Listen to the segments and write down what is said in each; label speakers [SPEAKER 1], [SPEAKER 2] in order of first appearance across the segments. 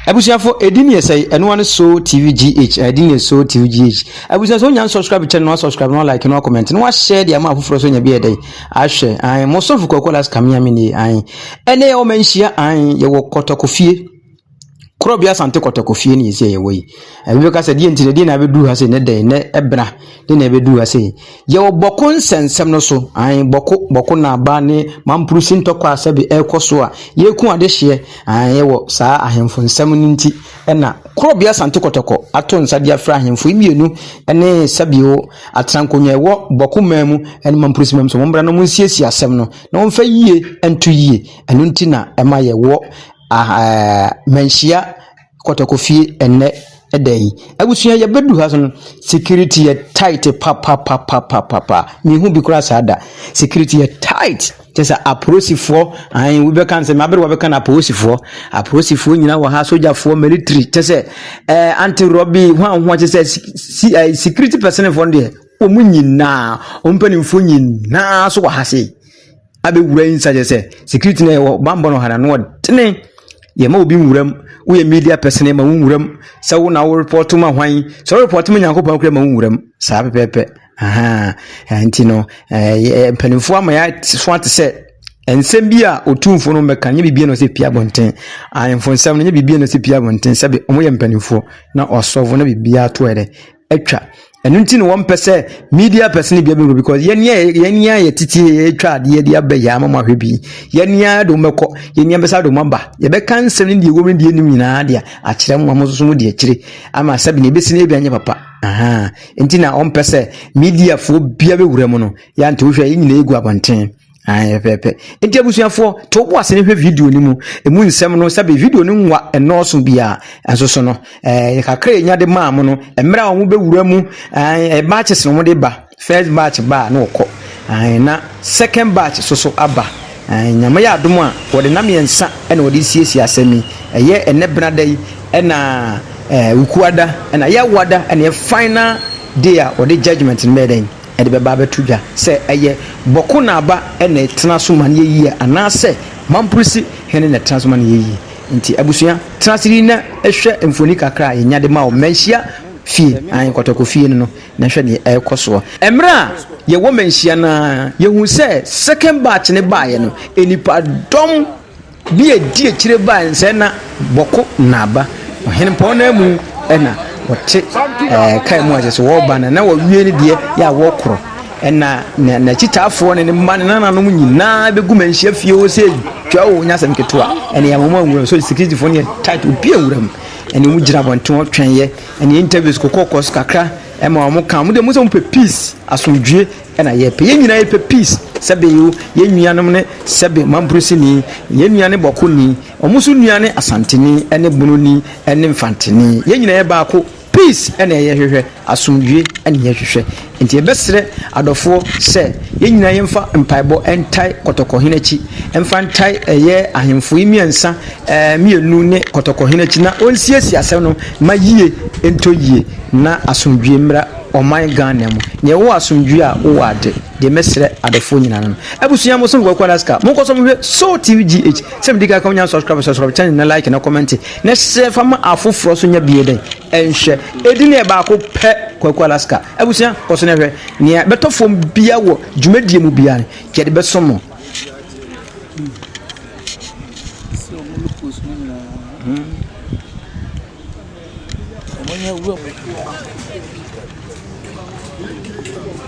[SPEAKER 1] Ebusiafo edini yesai eno ane so TVGH edini so TVGH ebusiafo so nya subscribe channel no subscribe no like no comment no share dia ma afoforo so nya bi edai ahwe an mo so fuko kolas kamia me ni an ene o manhia an ye wo kotokofie Krobia sante kotokofie ni yesi ye wei ebi ka se die ntine die na bedu ha se ne den ne ebra de na bedu ha se ye wo boko nsensem no so an boko na ba ne mamprusi ntokwa asabi ekoso a ye ku ade hye an ye wo saa ahemfo nsem ni nti na Krobia sante kotoko ato nsade afra ahemfo imienu ene sabio atrankonwa wo boko mamu ene mamprusi mamu so mbra no munsiesi asem no na won fa yie ento yie eno nti na ema ye wo manhia kotokofie enne edai abusua ya bedu ha so security ya tight pa mi hu bi kura sada security ya tight just aprosifo an we be kan se mabe we be kan aprosifo nyina wa ha sojafo military just anti robbery ho just security person for there omunyina ompanimfo nyina so wa ha se abe wura insa just security na bambo no hana no tene ye ma obi nwuram wo media person ma nwuram se wo na wo report ma hwan so report ma nyankopon kura ma nwuram sa pepepe anti no mpanimfo ama ya so ate se ensem bi a otumfo no meka nye bibie no se pia bonten ayemfo nsem no nye bibie no se pia bonten sabe omo ye mpanimfo na osovo na bibia to ere atwa enu nti no won pese media person bia be because yenia ye titi etwa ade de abaya amama hwebi yenia do meko yenia besa do mamba ye be kan nsem ne wo de enim nyina de a kire mo amoso mu de akire ama sabe ne besi ne bia nye papa nti na on pese media fo bia be wura mu no ya nti wo hwe nyina egu abonten pepe enti abusuafo to bo ase ne hwe video ni mu emu nsem no sabe video ni nwa enoso bia asoso no kakra nya de maam no emra wo be wura mu batches no mo de ba first batch ba na okọ na second batch so aba nyama ya adom a wo de nam yensa na wo de siesie asemi eye ene bradai na ukuada na ya wada na final day a wo de judgment in meden ede be ba betuja se eye boko na aba na etnaso man ye anase mamprusi hene na transman ye nti abusua transiri na ehwe emfoni kakra ye nyade ma o manhia fie an kotokofie no na hwe ne ekoso emra ye wo manhia na ye hu se second batch ne baaye no enipa dom bi edi akire baaye se na boko na aba hene pona mu na wote kai mu aje so wo bana na wo wie ne de ya wo kro na chitafo ne man na no nyina begu manhia fie wo se twa wo nya sam ketua ene ya mama nwura so security fo ne tight obi nwuram ene mu gira bonton twenye ene interviews kokokos kakra ema mo kan mo de mo so pe peace asomdwe na ye pe ye nyina ye pe peace sebe yo ye nuanom ne sebe mamprusi ni ye nuane boko ni omuso nuane asanteni ene bunoni ene mfanteni ye nyina ye baako peace ene ye hwehwe asomdwe ene ye hwehwe enti ye besere adofo se ye nyina ye mfa mpaibo entai kotokohinachi emfa ntai ye ahemfo imiensa mienu ne kotokohinachi na onsiesi asem no mayie entoyie na asomdwe mra oman Ghana mu ne wo asomdwe a wo ade de mesere adofo nyina no abusua mo so ko kwalaska mo ko so mo so TVGH sem diga ka nya subscribe channel na like na comment na share fama afoforo so nya bieden enhwe edini e ba ko pe ko kwalaska abusua ko so ne hwe ne betofo bia wo dwumadie mu bia ne ke de besomo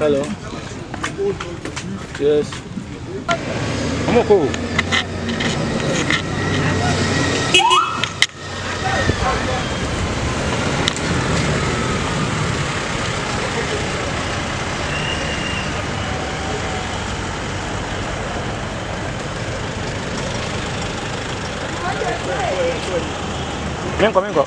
[SPEAKER 2] Hello. Yes. I'm okay. Vengo.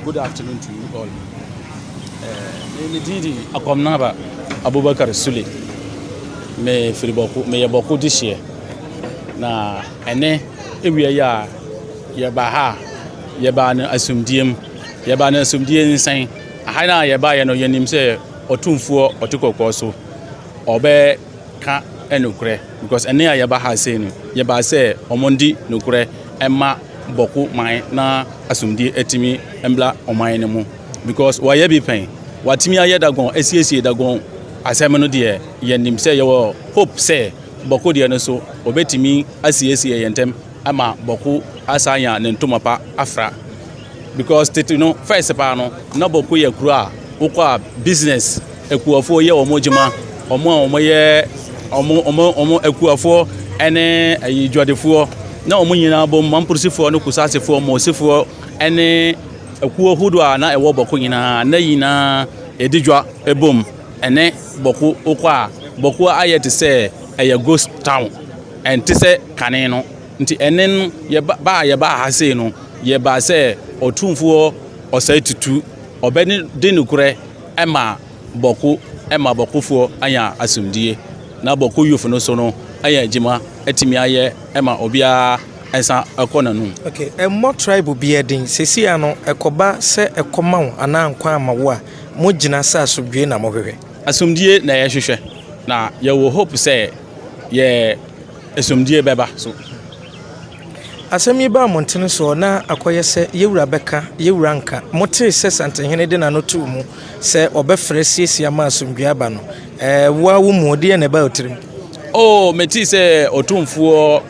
[SPEAKER 3] Good afternoon to you all. Ndidi akomnaba Abubakar Sule. Me Filiboko, me Yaboko this year. Na ene ewia ya yeba ha yeba na asumdiem yeba na asumdie nsan aha na yeba ye no yanim se otumfuo otikokko so obe ka enukure because ene ya yeba ha se no yeba se omondi nukure emma boku man na asumdie etimi embla oman ne mu because wa ye bi pen watimi ayedagon esiesie dagon asem no de yanim se ye wo hope se boku de no so obetimi asiesie yentem ama boku asanya ne ntomapa afra because tete no first pa no na boku ye kura ukwa business ekuafo ye omojima omo ye omo ekuafo ene ayidwadefo na omo nyina bom mampursifo no kusasefo mo sefo ene ekuo hudu a na ewo boku nyina na yina edidwa ebom ene boku ukwa boku ayete se eye ghost town enti se kane no nti enen ye ba ha se no ye ba se otumfuo osai tutu obeni de nukure ema bokufuo anya asumdie na boku yufu no so no aya jima etimi aye ema obia ensa akona nu.
[SPEAKER 4] Okay, more tribe biedin sesi ano ekoba se ekoma wo ana nkwa amawo a mo gina sa asubwe na mo hwehwe
[SPEAKER 3] asumdie na ye hwehwe na ye wo hope se ye asumdie beba so
[SPEAKER 4] asemi ba montene so na akoye se yewura beka yewura nka mote se santehene de na no tu mu se obefre siesia ma asumdue aba no wa wo mu de na ba otirim
[SPEAKER 3] meti se otumfuo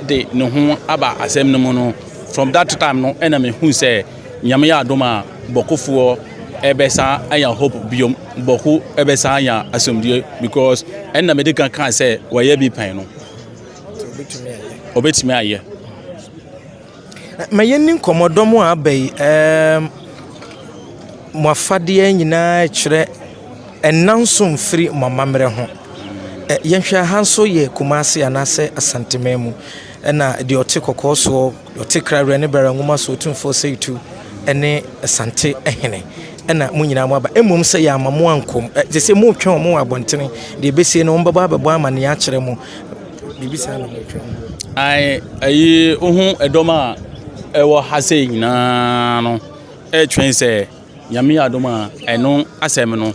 [SPEAKER 3] de no ho aba asem no mu no from that time no ena me hu se nyame ya adoma bokufuo ebesa aya hope biom boku ebesa aya asumdue because ena medical kan se waye bi pan no obetimi aye
[SPEAKER 4] mayeni nkomodom a abai moafade nyina kire enansom firi mamamre ho yenhwa hanso ye kumase anase asantememu na de otikokko so otikra ne bara nguma so tumfo seitu ene asante ehene na munyina mo aba emom se ya amamo ankom je se mo twa mo abontene de besie no mbaba ababo amane ya kire mo bibisa na mo twa
[SPEAKER 3] ayi ohun edoma ewo hase nyina no twen se nyame adoma eno asem no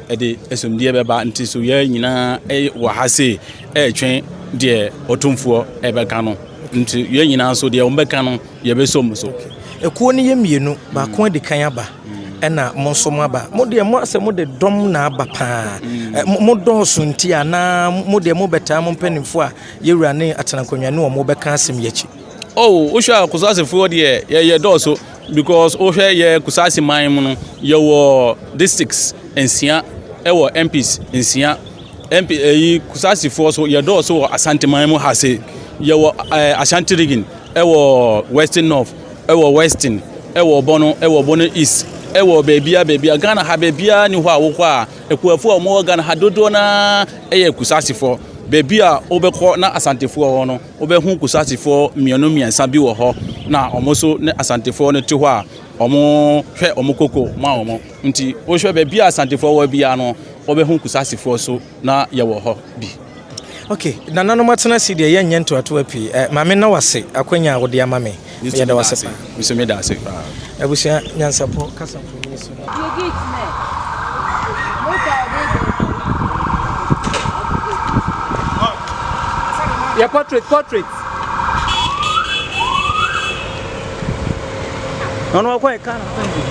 [SPEAKER 3] ede esumdie beba nti so ye nyina wo hase twen de otumfuo ebeka no nti ye nyina so de ombeka no ye besom so
[SPEAKER 4] ekuo ne ye mienu ba ko de kan aba ena mo nso mo aba mo de mo asem de dom na aba pa mo do so nti ana mo de mo beta mo mpanimfo a yewura ne atenakonwa ne wo mo beka asem yachi
[SPEAKER 3] Osha kusase for the ye doso because Osha ye kusase mine no ye wo districts ensia e wo MPs ensia MP kusase for so ye doso Asante mine hase ye wo Ashanti region e wo Western North e wo Western e wo Bono East e wo bebia Ghana ha bebia ni ho awokọ a ekuafo o mo Ghana ha dodo na e ye kusase for bebia obekọ na asantefo ho no obehu kusatefo mienu miensa bi wo ho na omoso ne asantefo no te ho a omo hwe omo koko ma omo nti o hwe bebia asantefo wa bia no obehu kusatefo so na ye wo ho bi.
[SPEAKER 4] Okay, na nano matena si de yenye nto ato api mame na wase akwanya wo de ama me ye da wase pa
[SPEAKER 3] misome da se pa
[SPEAKER 4] abusia nyansapo kasa fo ni so
[SPEAKER 2] Yeah, portrait. No, quite kind of thing.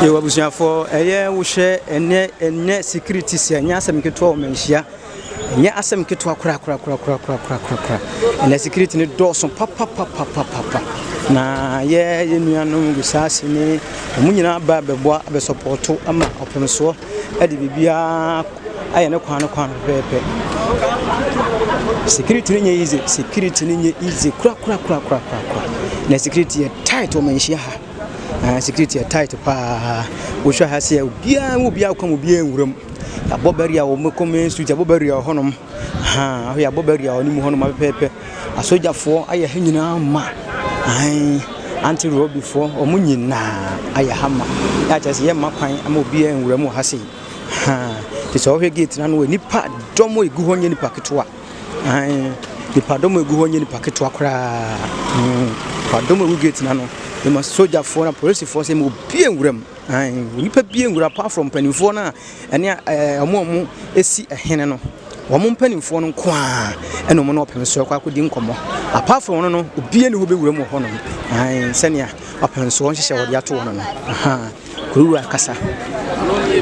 [SPEAKER 2] Yo abusuafo eye wo hwe ene security se anya asem keto o menhia nya asem keto akura ene security ne doso papa na ye nuanom gusase ne mu nyina ba beboa be supporto ama opemso ade bibia aye ne kwan pepe security ne nye easy kura na security tight o menhia ha security tight pa wo hwa ha se obia kwa obia nwuram abobaria wo mekome suit abobaria honom ha ya abobaria oni mu honom pepe asojafo aye hanyina ma anti road before omunyina aye hama ya chese ye makwan ama obia nwuram ha se ha te so hwe gate na no nipa domo egu honye nipa ketwa nipa domo egu honye nipa ketwa kra pa domo egu gate na no the soldier for and police force mu bie nwuram nipa bie nwura apart from panimfo na ene omo esi ehene no omo panimfo no kwa ene omo no opemso kwa akodi nkomo apart from no obie ne ho be nwuram ho no senia opemso nhye wode ato wono no kuru akasa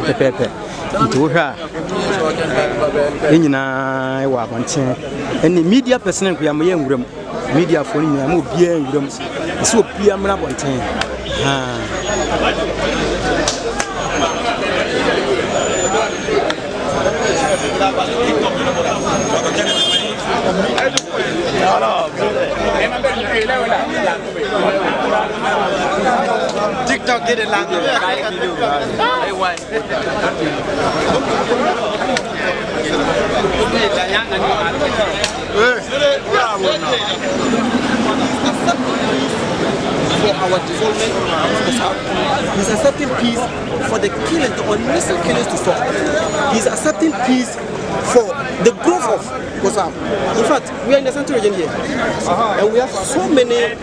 [SPEAKER 2] pepepe nto hwa enyina wa abanten ene media person ko ya mo ye nwuram media phone nyina mo obie nwuram esi opia mra bonten
[SPEAKER 5] TikTok get it lang.
[SPEAKER 6] For our development he's accepting peace for the killings, the unnecessary killings to stop. He's accepting peace for the growth of Kosam. In fact, we are in the central region here, and we have so many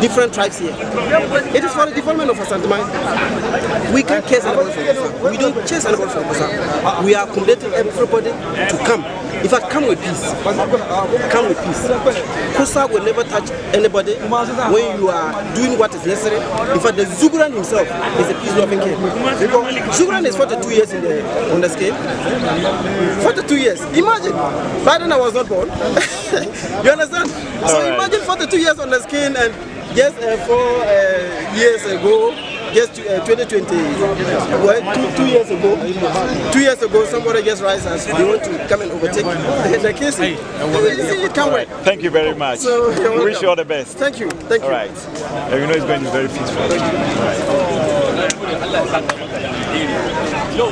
[SPEAKER 6] different tribes here. It is for the development of Asantuma. We can't chase anybody from Kosam. We don't chase anybody from Kosam. We are accommodating everybody to come. In fact, come with peace. Come with peace. Kosa will never touch anybody when you are doing what is necessary. In fact, the Zuguran himself is a peace-loving king. Zuguran is 42 years on the scale. 42 years. Imagine. By then I was not born. You understand? So imagine 42 years on the scale and just 4 years ago. Yes, 2020. Well, 2 years ago. 2 years ago, somebody just rise and they want to come and overtake the case. It can't work.
[SPEAKER 5] Thank you very much.
[SPEAKER 6] So,
[SPEAKER 5] we wish you all the best.
[SPEAKER 6] Thank you. Thank you.
[SPEAKER 5] All right. And you know it's going to be very peaceful. All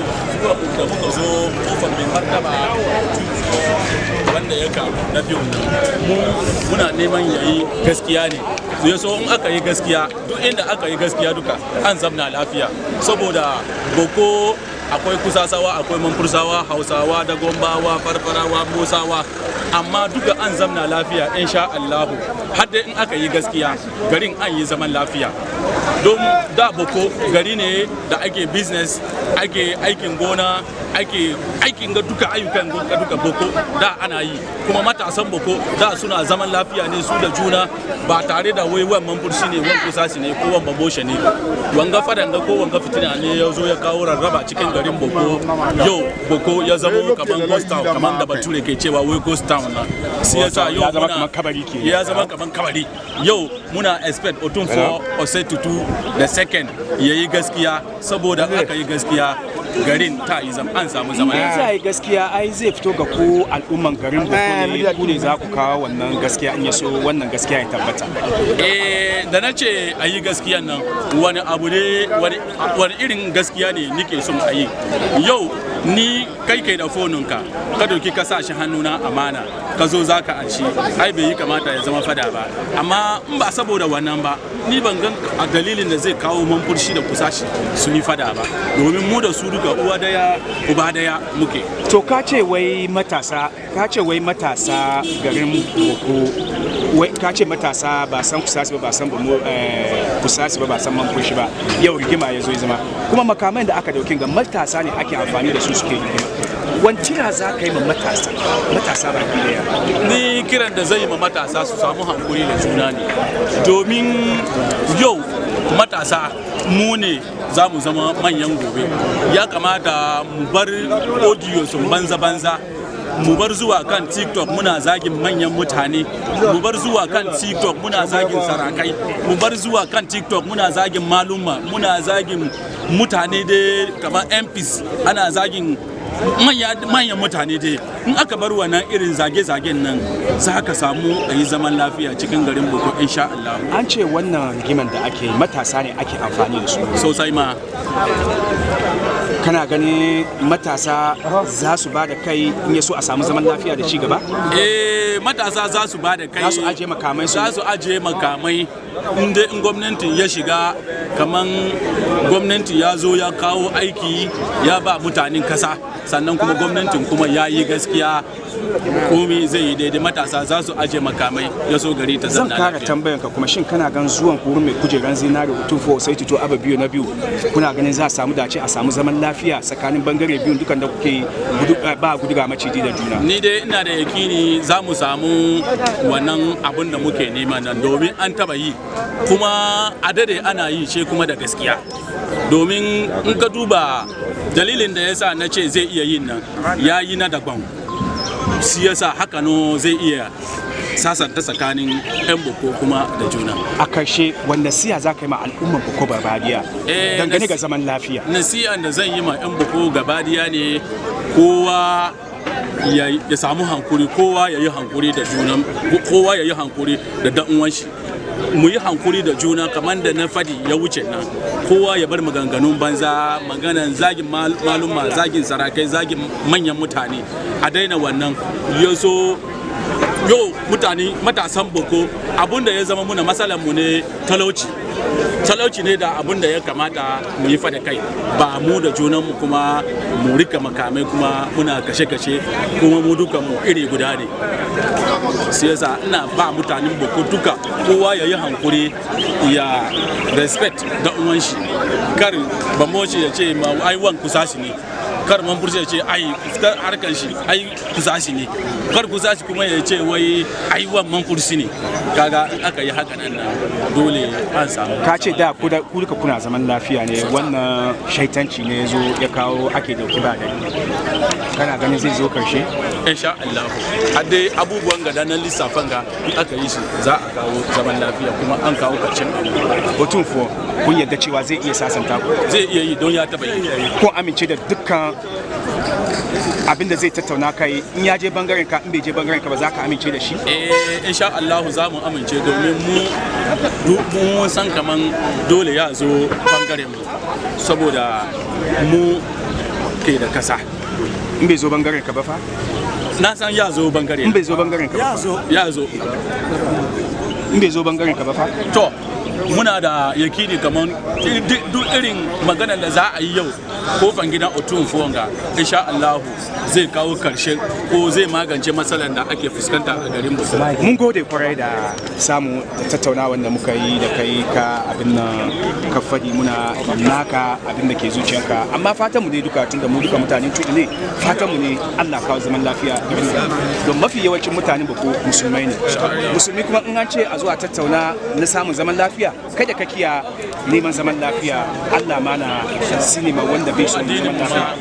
[SPEAKER 3] muna neman yayi gaskiya ne yaso in aka yi gaskiya duk inda aka yi gaskiya duka an zamna lafiya saboda boko akwai kusasawa akwai manfursawa hausawa da gombawa farfarawa musawa amma duka an zamna lafiya insha Allah har da in aka yi gaskiya garin an yi zaman lafiya don da boko gari ne da ake business ake aikin gona ake aikin ga duka ayyukan duka boko da ana yi kuma matasan boko da suna zaman lafiya ne su da juna ba tare da wai wannan furshi ne wannan kusasi ne ko wannan baboshe ne wanga fadan ga ko wanga fitina ne ya zo ya kawo rarraba cikin garin boko yau boko ya zama kaman ghost town kaman da bature ke cewa wai ghost town na sai yasa yau ya zama kaman kabari yau muna expect Otunfo Osei-Tutu the second yayi gaskiya saboda aka yi gaskiya garin ta yi an samu zama
[SPEAKER 2] ya yi gaskiya ai zai fito ga ku al'umman garin ku ne za ku kawo wannan gaskiya in yaso wannan gaskiya ya tabbata
[SPEAKER 3] da na ce a yi gaskiya nan wani abu ne wani irin gaskiya ne nike son a yi yau ni kai da foninka ka doki ka sa shi hannuna amana ka zo za ka ci ai bai yi kamata ya zama fada ba amma in ba saboda wannan ba ni ban gan a dalilin da zai kawo manfurshi da kusashi su yi fada ba domin mu da su duka uwa daya uba daya muke
[SPEAKER 2] to ka ce wai matasa garin boko wai ka ce matasa ba san kusasi ba san kusasi ba san manfurshi ba yau rigima ya zo ya zama kuma makaman da aka daukin ga matasa ne ake amfani da su suke rigima wani kira za ka yi ma matasa ba daya
[SPEAKER 3] ni kiran da zai yi ma matasa su samu hankuri da juna ne domin yau matasa mu ne za mu zama manyan gobe. Ya kamata mu bar audio sun banza mu bar zuwa kan TikTok muna zagin manyan mutane, mu bar zuwa kan TikTok muna zagin sarakai, mu bar zuwa kan TikTok muna zagin maluma, muna zagin mutane dai kamar MPs, ana zagin manyan mutane dai. In aka bar wannan irin zage-zagen nan za ka samu a yi zaman lafiya cikin garin Boko insha Allah.
[SPEAKER 2] An ce wannan rigiman da ake matasa ne ake amfani da su
[SPEAKER 3] sosai ma.
[SPEAKER 2] Kana gani matasa za su ba da kai in ya so a samu zaman lafiya da ci gaba?
[SPEAKER 3] Matasa za su ba da kai,
[SPEAKER 2] za su ajiye makamai,
[SPEAKER 3] za su ajiye makamai inda in gwamnati ya shiga, kaman gwamnati ya zo ya kawo aiki ya ba mutanen kasa, sannan kuma gwamnatin kuma ya yi gaskiya, komai zai yi daidai. Matasa za su ajiye makamai ya so gari ta zanna lafiya.
[SPEAKER 2] Zan kara tambayan ka kuma, shin kana gan zuwan kurin mai kujeran zinari Otunfo sai Tito Aba biyu na biyu, kuna ganin za a samu dace a samu zaman lafiya tsakanin bangare biyun dukan da kuke ba gudu ga maciji da juna?
[SPEAKER 3] Ni dai ina da yakini za mu samu wannan abun da muke nema nan, domin an taba yi kuma a dade ana yi ce kuma da gaskiya. Domin in ka duba dalilin da yasa na ce zai iya yin nan, ya yi na daban, shi yasa haka no zai iya sasanta tsakanin 'yan Boko kuma da juna.
[SPEAKER 2] A karshe wanda siya za ka yi ma al'umman Boko Barbadiya dangane ga zaman lafiya?
[SPEAKER 3] Nasiyan da zan yi ma 'yan Boko Gabadiya ne, kowa ya samu hankuri, kowa ya yi hankuri da juna, kowa ya yi hankuri da dan uwan shi. Mu yi hankuri da juna kamar da na fadi ya wuce nan, kowa ya bar maganganun banza, maganan zagin maluma, zagin sarakai, zagin manyan mutane, a daina wannan. Yaso yau matasan Boko abinda ya zama muna matsalar mu ne talauci ne da abinda ya kamata mu yi fada kai, ba mu da junanmu kuma mu rika makamai kuma muna kashe-kashe kuma mu duka mu iri guda ne. Siyasa ina ba mutanen Boko duka kowa ya yi hankuri, ya respect da uwan shi, kar bamoci ya ce ma ai wan kusashi ne, kar man burse ya ce ai harkan shi ai kusashi ne, kar kusashi kuma ya ce wai ai wan man kursi ne. Kaga aka yi haka nan dole an samu.
[SPEAKER 2] Ka ce da ku duka kuna zaman lafiya ne, wannan shaitanci ne ya zo ya kawo ake da kura da kana ganin zai zo karshe?
[SPEAKER 3] Insha Allah. Har dai abubuwan gada na lissafan ga aka yi shi za a kawo zaman lafiya kuma an kawo karshen abu.
[SPEAKER 2] Otunfo kun yarda cewa zai iya sasanta ku?
[SPEAKER 3] Zai iya yi don ya taba yi.
[SPEAKER 2] Ko amince da dukkan abin da zai tattauna kai, in ya je bangaren ka in bai je bangaren ka ba za ka amince da shi?
[SPEAKER 3] Insha Allah za mu amince, domin mu san kaman dole ya zo bangaren mu, saboda mu ke da kasa.
[SPEAKER 2] In bai zo bangaren ka ba fa?
[SPEAKER 3] Na san ya zo bangare.
[SPEAKER 2] In bai zo bangaren ka ba?
[SPEAKER 3] Ya zo.
[SPEAKER 2] In bai zo bangaren ka ba fa?
[SPEAKER 3] To muna da yakini kamar duk irin maganar da za a yi yau kofan gidan Otunfo ga insha Allah zai kawo karshe ko zai magance matsalar da ake fuskanta a garin Boko.
[SPEAKER 2] Mun gode kwarai da samu da tattaunawa da muka yi da kai, ka abin nan ka faɗi muna naka abin da ke zuciyarka, amma fatan mu ne duka tunda mu duka mutanen tudu ne, fatan mu ne Allah kawo zaman lafiya, don mafi yawancin mutanen Boko musulmai ne. Musulmi kuma in an ce a zo a tattauna na samun zaman lafiya, kada ka kiya neman zaman lafiya, Allah mana sinima wanda bai so zaman lafiya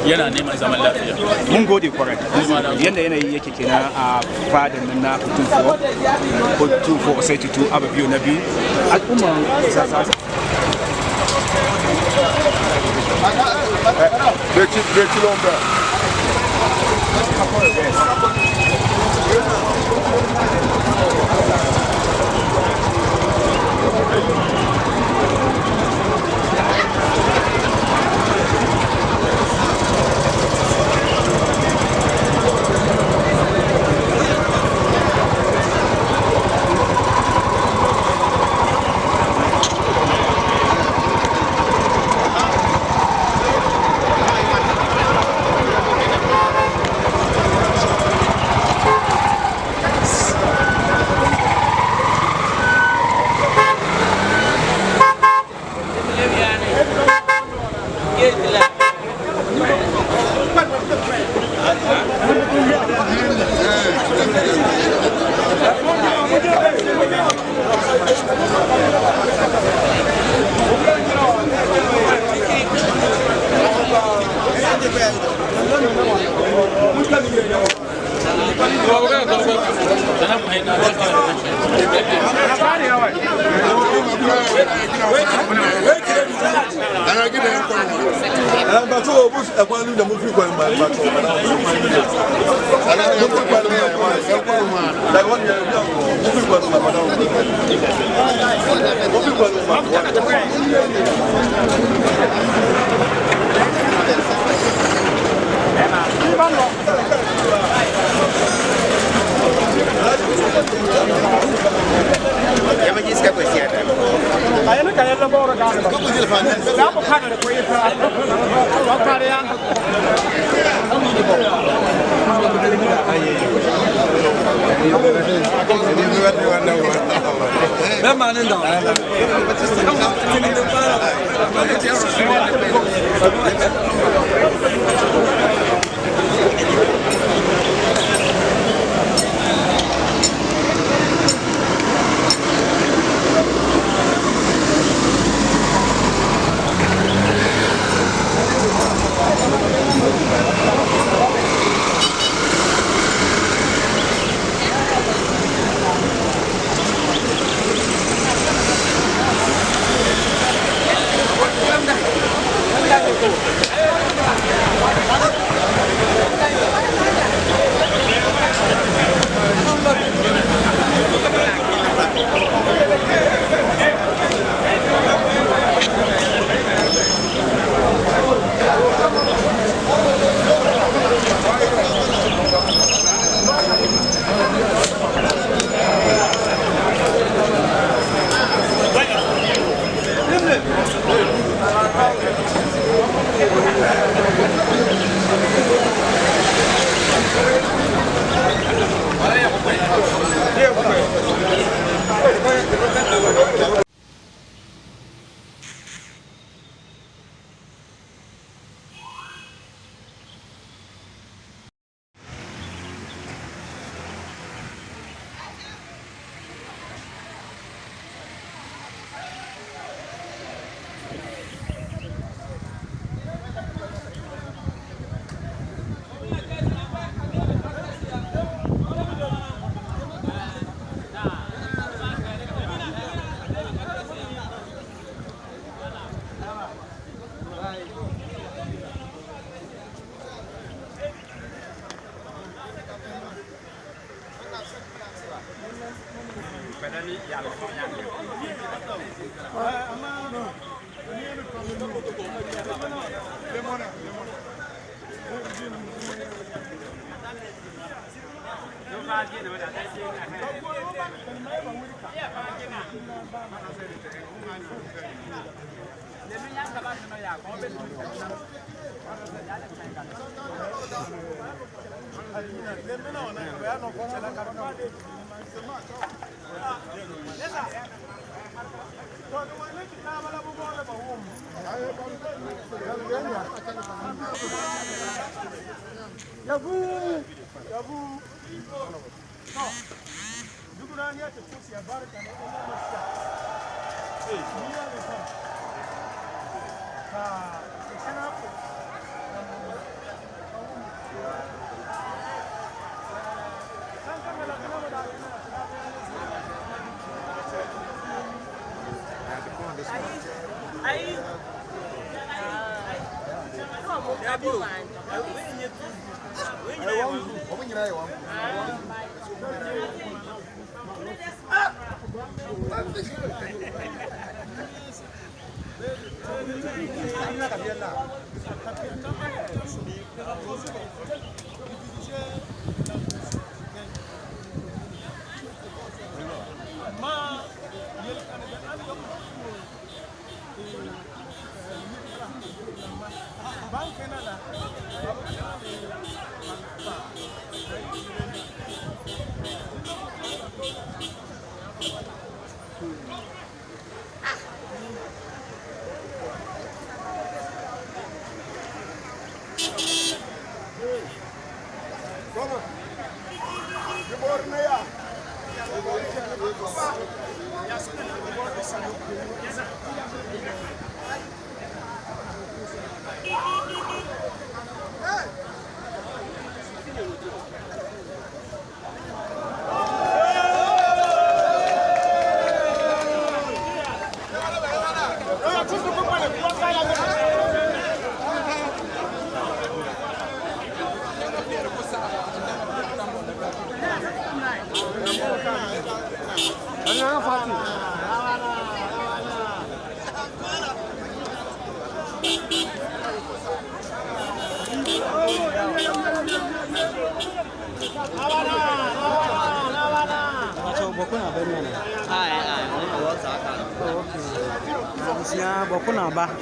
[SPEAKER 3] yana neman zaman lafiya.
[SPEAKER 2] Mun gode kwarai. Yanda yanayi yake kenan a fadan nan na Otunfo sai Tito Aba biyu na biyu. Al'umma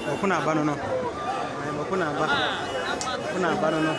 [SPEAKER 2] Bokuna ba no no. Bokuna ba no no.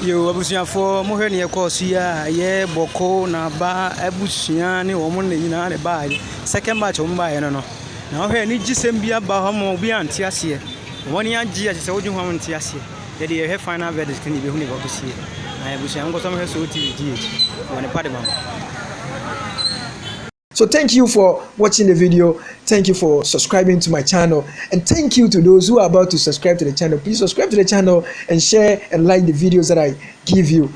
[SPEAKER 2] Yo abusuafo mo hwe ne yekoso ya ye boko na ba abusua ne wo mo ne nyina ne ba second batch wo ba ye no na wo hwe ni gisem bia ba ho mo bia ante ase woni agi ase se wo dwuhwa ante ase ye de ye hwe final verdict ne be hu ne ba busie na abusua ngo so mo hwe so TV woni pade ba.
[SPEAKER 7] So thank you for watching the video. Thank you for subscribing to my channel. And thank you to those who are about to subscribe to the channel. Please subscribe to the channel and share and like the videos that I give you.